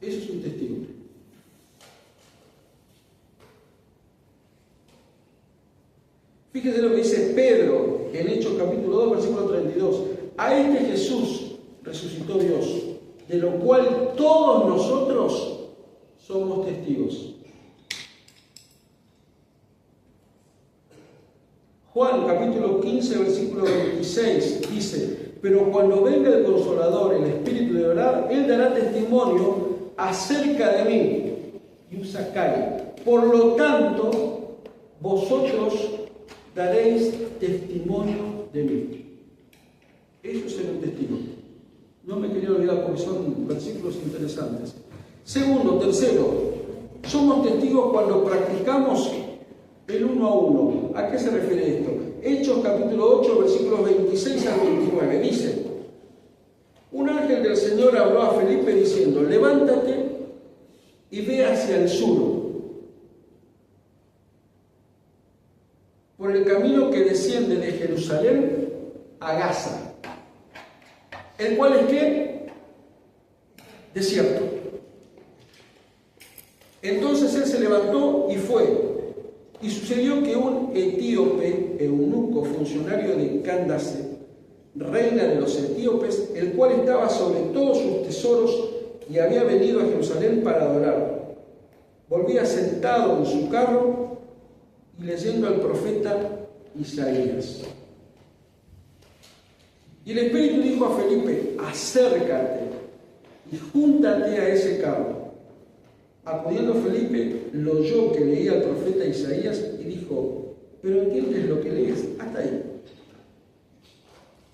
Eso es un testigo. Fíjense lo que dice Pedro en Hechos capítulo 2, versículo 32. A este Jesús resucitó Dios, de lo cual todos nosotros somos testigos. Juan capítulo 15, versículo 26 dice, pero cuando venga el Consolador, el Espíritu de verdad, Él dará testimonio acerca de mí. Y usa calle. Por lo tanto, vosotros daréis testimonio de mí. Eso es ser un testigo. No me quería olvidar porque son versículos interesantes. Segundo, tercero, somos testigos cuando practicamos el uno a uno. ¿A qué se refiere esto? Hechos capítulo 8, versículos 26 al 29. Dice, un ángel del Señor habló a Felipe diciendo, levántate y ve hacia el sur, por el camino que desciende de Jerusalén a Gaza, el cual es ¿qué? Desierto. Entonces él se levantó y fue. Y sucedió que un etíope, eunuco, funcionario de Candace, reina de los etíopes, el cual estaba sobre todos sus tesoros y había venido a Jerusalén para adorar, volvía sentado en su carro y leyendo al profeta Isaías. Y el Espíritu dijo a Felipe, acércate y júntate a ese carro. Acudiendo Felipe, lo oyó que leía al profeta Isaías y dijo, ¿pero entiendes lo que lees? Hasta ahí.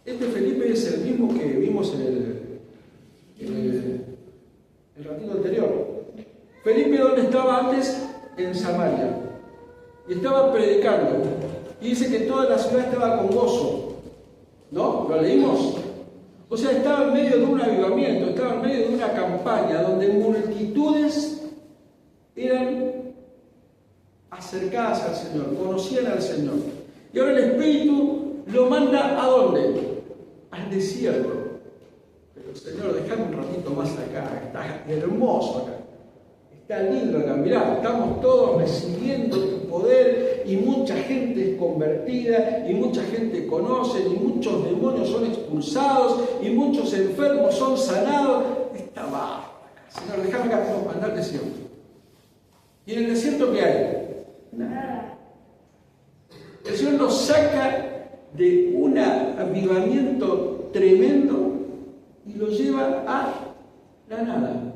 Este Felipe es el mismo que vimos en el ratito anterior. Felipe, ¿dónde estaba antes? En Samaria. Y estaba predicando. Y dice que toda la ciudad estaba con gozo. ¿No? ¿Lo leímos? O sea, estaba en medio de un avivamiento, estaba en medio de una campaña donde multitudes eran acercadas al Señor, conocían al Señor. Y ahora el Espíritu lo manda ¿a dónde? Al desierto. Pero Señor, déjame un ratito más acá, está hermoso acá. Está lindo acá, mirá, estamos todos recibiendo tu poder y mucha gente es convertida y mucha gente conoce y muchos demonios son expulsados y muchos enfermos son sanados. Está bajo acá. Señor, déjame acá, no, andar al desierto. ¿Y en el desierto qué hay? Nada. El Señor nos saca de un avivamiento tremendo y lo lleva a la nada.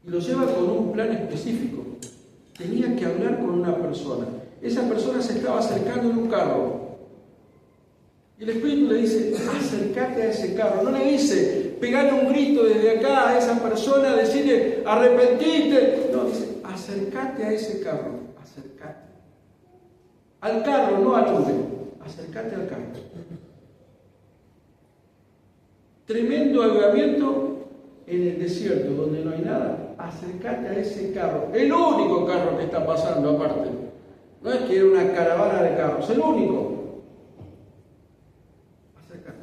Y lo lleva con un plan específico. Tenía que hablar con una persona. Esa persona se estaba acercando en un carro. Y el Espíritu le dice, acércate a ese carro. No le dice, pegale un grito desde acá a esa persona, decirle, arrepentite. No, dice, acércate a ese carro. Acércate. Al carro, no al hombre. Acércate al carro. Tremendo avivamiento en el desierto, donde no hay nada. Acércate a ese carro. El único carro que está pasando aparte. No es que era una caravana de carros, el único. Acércate.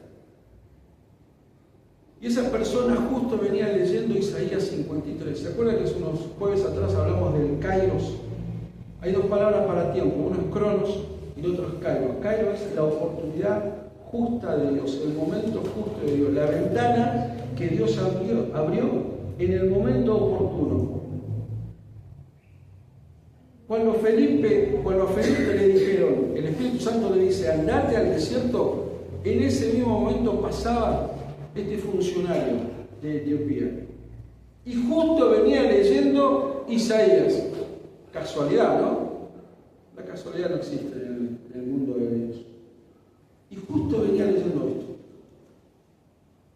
Y esa persona justo venía leyendo Isaías 53. ¿Se acuerdan que hace unos jueves atrás hablamos del kairos? Hay dos palabras para tiempo, uno es cronos y el otro es kairos. Kairos es la oportunidad justa de Dios, el momento justo de Dios, la ventana que Dios abrió en el momento oportuno. Cuando a Felipe le dijeron, el Espíritu Santo le dice, andate al desierto, en ese mismo momento pasaba este funcionario de Etiopía. Y justo venía leyendo Isaías. Casualidad, ¿no? La casualidad no existe en el mundo de Dios. Y justo venía leyendo esto.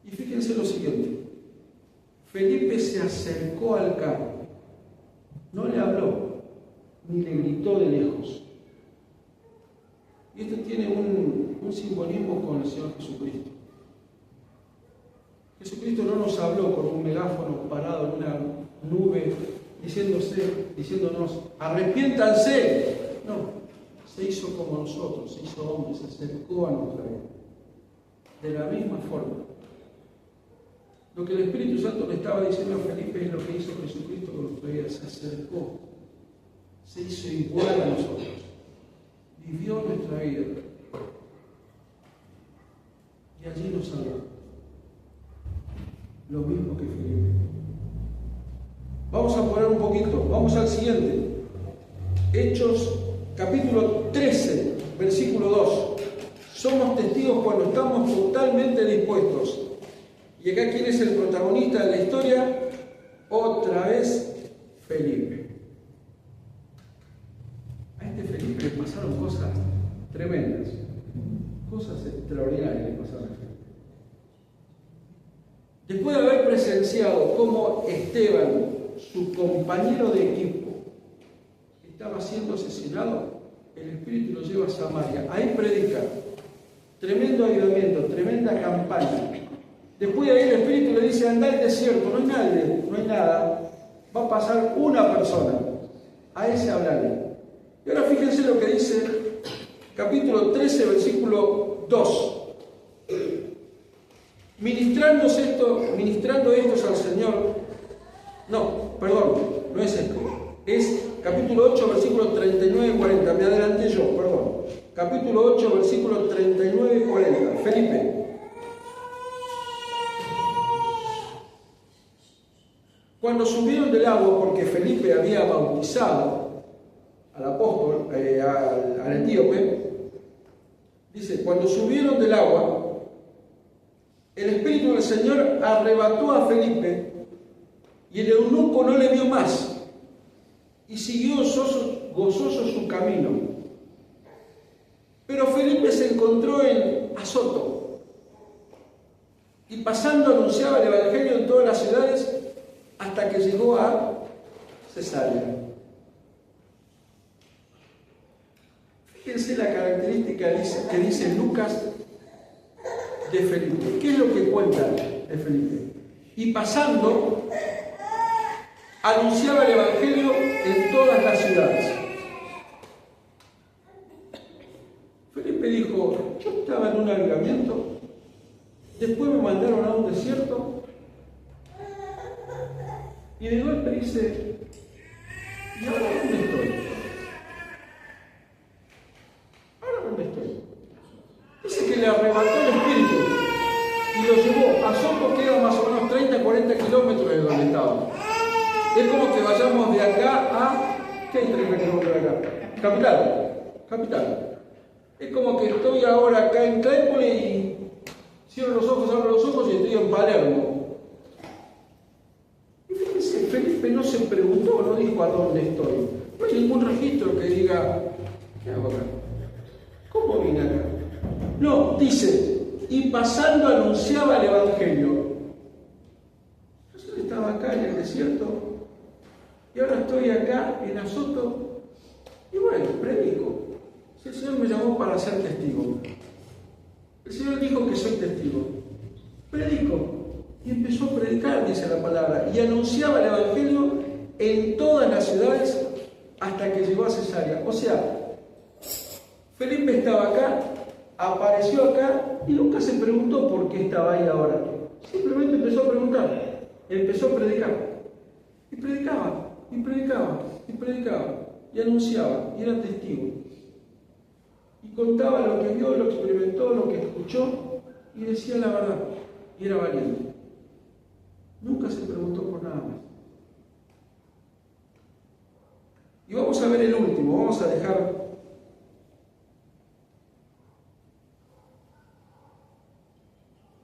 Y fíjense lo siguiente. Felipe se acercó acercó al carro. No le habló, ni le gritó de lejos. Y esto tiene un simbolismo con el Señor Jesucristo. Jesucristo no nos habló con un megáfono parado en una nube, diciéndonos, arrepiéntanse. No, se hizo como nosotros, se hizo hombre, se acercó a nuestra vida. De la misma forma. Lo que el Espíritu Santo le estaba diciendo a Felipe es lo que hizo Jesucristo con nuestra vida, se acercó, se hizo igual a nosotros, vivió nuestra vida y allí nos salvó. Lo mismo que Felipe. Vamos a poner un poquito, vamos al siguiente. Hechos capítulo 13, versículo 2. Somos testigos cuando estamos totalmente dispuestos. Y acá, ¿quién es el protagonista de la historia? Otra vez Felipe. A este Felipe le pasaron cosas tremendas, cosas extraordinarias le pasaron a Felipe. Después de haber presenciado cómo Esteban, su compañero de equipo, estaba siendo asesinado, el Espíritu lo lleva a Samaria. Ahí predica. Tremendo avivamiento, tremenda campaña. Después de ahí el Espíritu le dice, anda al desierto, no hay nadie, no hay nada. Va a pasar una persona. A ese hablarle. Y ahora fíjense lo que dice capítulo 13, versículo 2. Ministrando estos al Señor. No, perdón, no es esto. Es capítulo 8, versículos 39 y 40. Me adelanté yo, perdón. Capítulo 8, versículos 39 y 40. Felipe. Cuando subieron del agua, porque Felipe había bautizado al apóstol, al etíope, dice, cuando subieron del agua, el Espíritu del Señor arrebató a Felipe y el eunuco no le vio más y siguió gozoso su camino. Pero Felipe se encontró en Azoto y pasando anunciaba el Evangelio en todas las ciudades hasta que llegó a Cesarea. Fíjense la característica que dice Lucas de Felipe. ¿Qué es lo que cuenta de Felipe? Y pasando, anunciaba el Evangelio en todas las ciudades. Felipe dijo, yo estaba en un avivamiento, después me mandaron a un desierto, y de golpe dice, ¿y ahora dónde estoy? ¿Ahora dónde estoy? Dice que le arrebató el Espíritu y lo llevó a Azoto, que era más o menos 30-40 kilómetros de donde estaba. Es como que vayamos de acá a... ¿Qué hay 30 kilómetros de acá? Capital. Es como que estoy ahora acá en Claypole y cierro los ojos y estoy en Palermo. Y fíjense, Felipe no se preguntó, no dijo a dónde estoy. No hay ningún registro que diga, ¿qué hago acá? ¿Cómo vine acá? No, dice, y pasando anunciaba el Evangelio. Yo estaba acá en el desierto y ahora estoy acá en Azoto y bueno, predico. Si el Señor me llamó para ser testigo, el Señor dijo que soy testigo, predico. Y empezó a predicar, dice la palabra, y anunciaba el Evangelio en todas las ciudades hasta que llegó a Cesarea. O sea, Felipe estaba acá, apareció acá y nunca se preguntó por qué estaba ahí ahora. Simplemente empezó a preguntar, empezó a predicar. Y predicaba, y predicaba, y predicaba, y anunciaba, y era testigo. Y contaba lo que vio, lo experimentó, lo que escuchó, y decía la verdad, y era valiente. Nunca se preguntó por nada más. Y vamos a ver el último, vamos a dejar...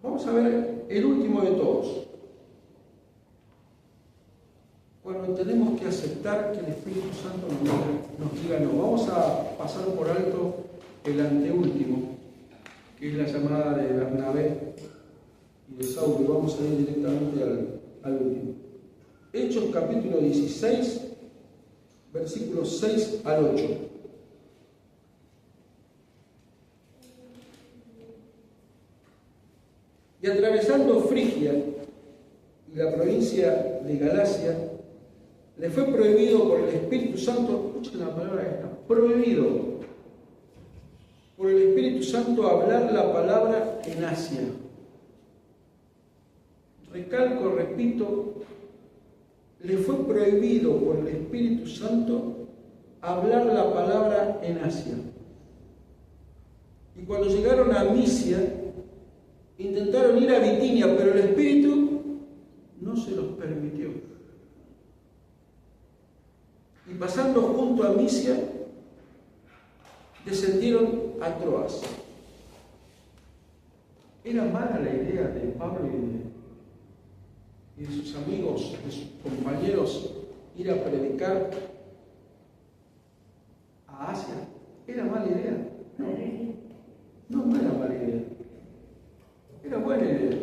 Vamos a ver el último de todos. Cuando tenemos que aceptar que el Espíritu Santo nos diga no. Vamos a pasar por alto el anteúltimo, que es la llamada de Bernabé y de Saulo. Vamos a ir directamente al último. Hechos capítulo 16, versículos 6 al 8. Y atravesando Frigia y la provincia de Galacia, le fue prohibido por el Espíritu Santo, escuchen la palabra esta, prohibido por el Espíritu Santo hablar la palabra en Asia. Recalco, repito, le fue prohibido por el Espíritu Santo hablar la palabra en Asia. Y cuando llegaron a Misia, intentaron ir a Bitinia, pero el Espíritu no se los permitió. Y pasando junto a Misia, descendieron a Troas. Era mala la idea de Pablo y de sus amigos, de sus compañeros, ir a predicar a Asia. ¿Era mala idea? No era mala idea. Era buena idea,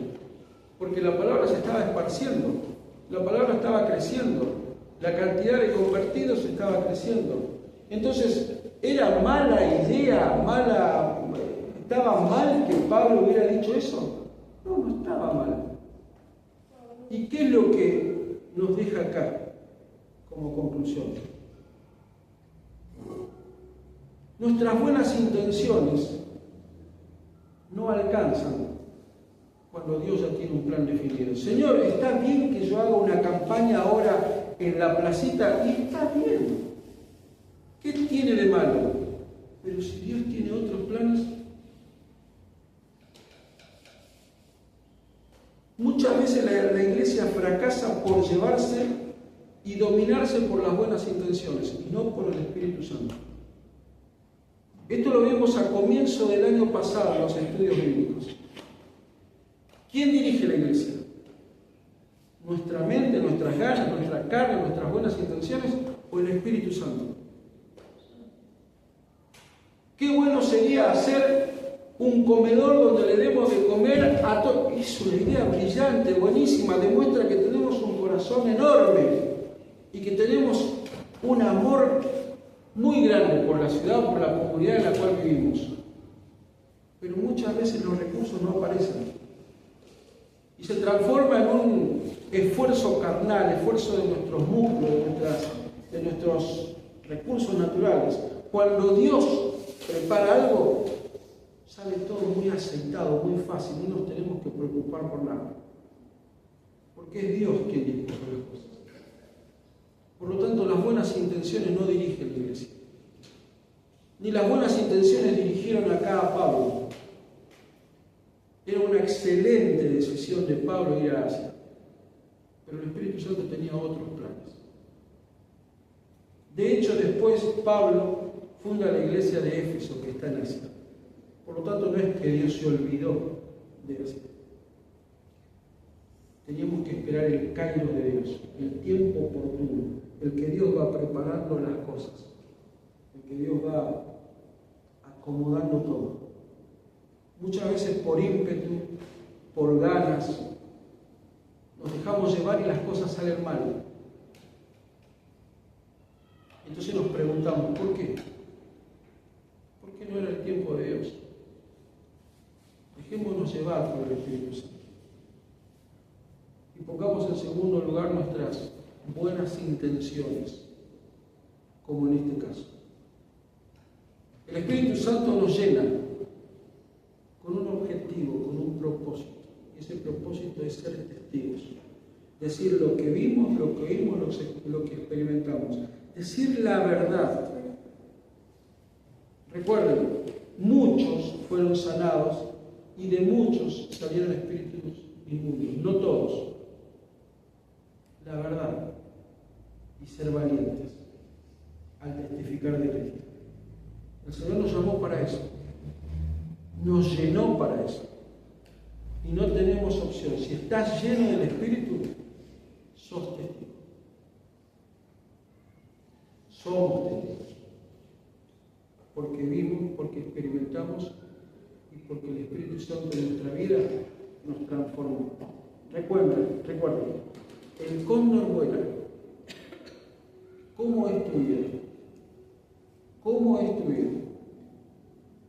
porque la palabra se estaba esparciendo, la palabra estaba creciendo, la cantidad de convertidos estaba creciendo. Entonces, ¿era mala idea, estaba mal que Pablo hubiera dicho eso? No estaba mal. ¿Y qué es lo que nos deja acá como conclusión? Nuestras buenas intenciones no alcanzan cuando Dios ya tiene un plan definido. Señor, está bien que yo haga una campaña ahora en la placita, y está bien. ¿Qué tiene de malo? Pero si Dios tiene otros planes, muchas veces la iglesia fracasa por llevarse y dominarse por las buenas intenciones y no por el Espíritu Santo. Esto lo vimos a comienzo del año pasado en los estudios bíblicos. ¿Quién dirige la iglesia? ¿Nuestra mente, nuestras ganas, nuestra carne, nuestras buenas intenciones o el Espíritu Santo? Qué bueno sería hacer un comedor donde le demos de comer a todos. Es una idea brillante, buenísima, demuestra que tenemos un corazón enorme y que tenemos un amor muy grande por la ciudad, por la comunidad en la cual vivimos. Pero muchas veces los recursos no aparecen. Y se transforma en un esfuerzo carnal, esfuerzo de nuestros músculos, de nuestros recursos naturales. Cuando Dios prepara algo, sale todo muy aceitado, muy fácil, y no nos tenemos que preocupar por nada. Porque es Dios quien dirige las cosas. Por lo tanto, las buenas intenciones no dirigen la iglesia. Ni las buenas intenciones dirigieron acá a Pablo. Era una excelente decisión de Pablo ir a Asia, pero el Espíritu Santo tenía otros planes. De hecho, después Pablo funda la iglesia de Éfeso, que está en Asia. Por lo tanto, no es que Dios se olvidó de Asia. Teníamos que esperar el kairos de Dios, el tiempo oportuno, el que Dios va preparando las cosas, el que Dios va acomodando todo. Muchas veces por ímpetu, por ganas, nos dejamos llevar y las cosas salen mal. Entonces nos preguntamos, ¿por qué? ¿Por qué no era el tiempo de Dios? Dejémonos llevar por el Espíritu Santo. Y pongamos en segundo lugar nuestras buenas intenciones, como en este caso. El Espíritu Santo nos llena con un objetivo, con un propósito. Y ese propósito es ser testigos. Decir lo que vimos, lo que oímos, lo que experimentamos. Decir la verdad. Recuerden, muchos fueron sanados y de muchos salieron espíritus inmundos. No todos. La verdad. Y ser valientes al testificar de Cristo. El Señor nos llamó para eso. Nos llenó para eso. Y no tenemos opción. Si estás lleno del Espíritu, sos testigo. Somos testigos. Porque vimos, porque experimentamos y porque el Espíritu Santo en nuestra vida nos transformó. Recuerden, El cóndor vuela. ¿Cómo es tu vida? ¿Cómo es tu vida?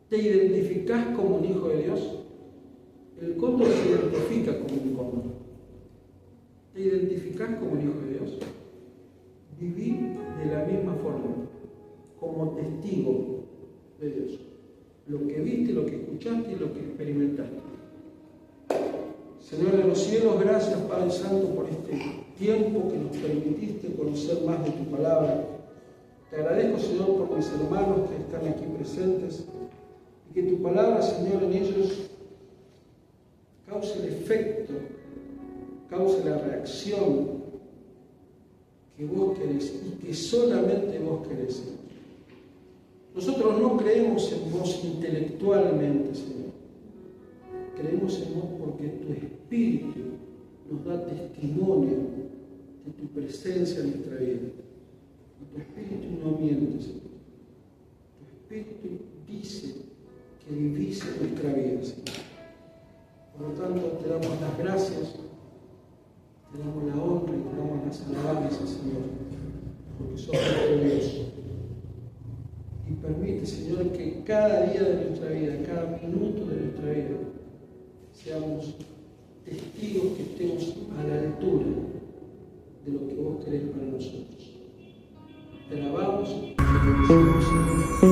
¿Te identificás como un hijo de Dios? El cóndor se identifica como un cóndor. ¿Te identificás como un hijo de Dios? Viví de la misma forma, como testigo de Dios. Lo que viste, lo que escuchaste y lo que experimentaste. Señor de los cielos, gracias Padre Santo por este tiempo que nos permitiste conocer más de tu palabra. Te agradezco, Señor, por mis hermanos que están aquí presentes y que tu palabra, Señor, en ellos cause el efecto, cause la reacción que vos querés y que solamente vos querés, Señor. Nosotros no creemos en vos intelectualmente, Señor. Creemos en vos porque tu Espíritu nos da testimonio de tu presencia en nuestra vida. Tu Espíritu no miente, Señor. Tu Espíritu dice que vivís en nuestra vida, Señor. Por lo tanto, te damos las gracias, te damos la honra y te damos las alabanzas, Señor, porque sos nuestro Dios. Y permite, Señor, que cada día de nuestra vida, cada minuto de nuestra vida, seamos testigos que estemos a la altura de lo que vos querés para nosotros. Te alabamos y te bendecimos, Señor.